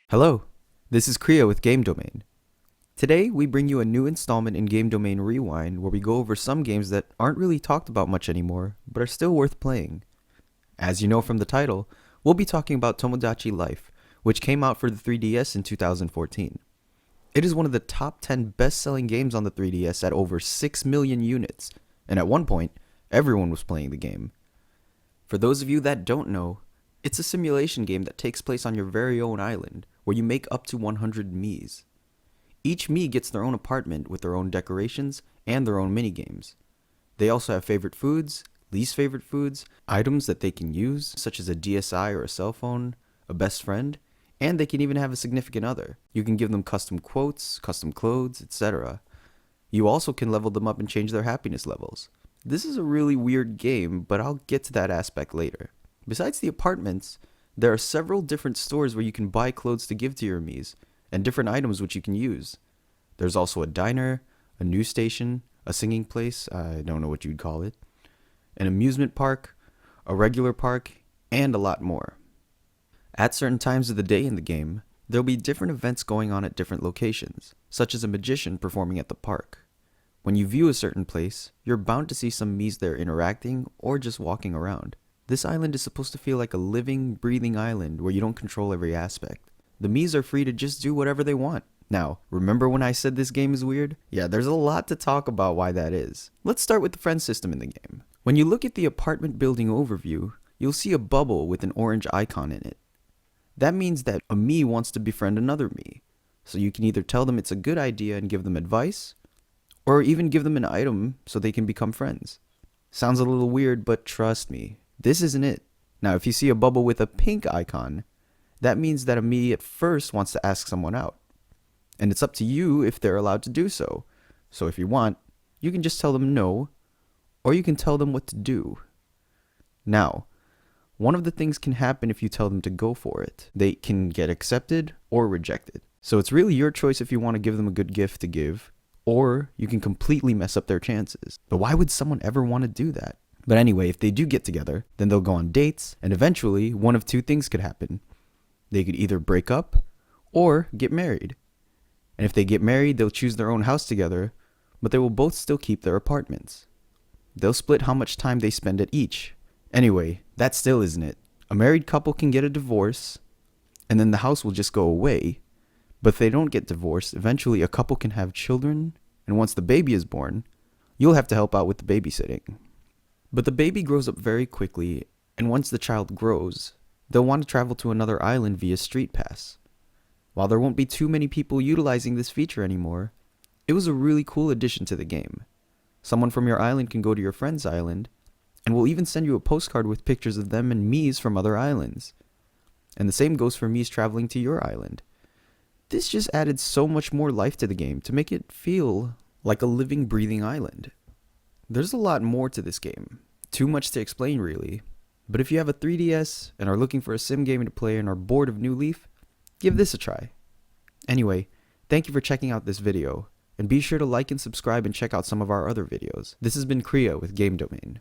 Hello, this is Kriya with Game Domain. Today, we bring you a new installment in Game Domain Rewind where we go over some games that aren't really talked about much anymore, but are still worth playing. As you know from the title, we'll be talking about Tomodachi Life, which came out for the 3DS in 2014. It is one of the top 10 best-selling games on the 3DS at over 6 million units, and at one point, everyone was playing the game. For those of you that don't know, it's a simulation game that takes place on your very own island, where you make up to 100 Miis. Each Mii gets their own apartment with their own decorations and their own minigames. They also have favorite foods, least favorite foods, items that they can use, such as a DSi or a cell phone, a best friend, and they can even have a significant other. You can give them custom quotes, custom clothes, etc. You also can level them up and change their happiness levels. This is a really weird game, but I'll get to that aspect later. Besides the apartments, there are several different stores where you can buy clothes to give to your Miis, and different items which you can use. There's also a diner, a news station, a singing place, I don't know what you'd call it, an amusement park, a regular park, and a lot more. At certain times of the day in the game, there'll be different events going on at different locations, such as a magician performing at the park. When you view a certain place, you're bound to see some Miis there interacting or just walking around. This island is supposed to feel like a living, breathing island where you don't control every aspect. The Miis are free to just do whatever they want. Now, remember when I said this game is weird? Yeah, there's a lot to talk about why that is. Let's start with the friend system in the game. When you look at the apartment building overview, you'll see a bubble with an orange icon in it. That means that a Mii wants to befriend another Mii. So you can either tell them it's a good idea and give them advice, or even give them an item so they can become friends. Sounds a little weird, but trust me, this isn't it. Now, if you see a bubble with a pink icon, that means that a Mii at first wants to ask someone out. And it's up to you if they're allowed to do so. So if you want, you can just tell them no, or you can tell them what to do. Now, one of the things can happen if you tell them to go for it. They can get accepted or rejected. So it's really your choice if you want to give them a good gift to give, or you can completely mess up their chances. But why would someone ever want to do that? But anyway, if they do get together, then they'll go on dates, and eventually, one of two things could happen. They could either break up, or get married. And if they get married, they'll choose their own house together, but they will both still keep their apartments. They'll split how much time they spend at each. Anyway, that still isn't it. A married couple can get a divorce, and then the house will just go away. But if they don't get divorced, eventually a couple can have children, and once the baby is born, you'll have to help out with the babysitting. But the baby grows up very quickly, and once the child grows, they'll want to travel to another island via Street Pass. While there won't be too many people utilizing this feature anymore, it was a really cool addition to the game. Someone from your island can go to your friend's island, and will even send you a postcard with pictures of them and Miis from other islands. And the same goes for Miis traveling to your island. This just added so much more life to the game to make it feel like a living, breathing island. There's a lot more to this game. Too much to explain really. But if you have a 3DS and are looking for a sim game to play and are bored of New Leaf, give this a try. Anyway, thank you for checking out this video, and be sure to like and subscribe and check out some of our other videos. This has been Kriya with Game Domain.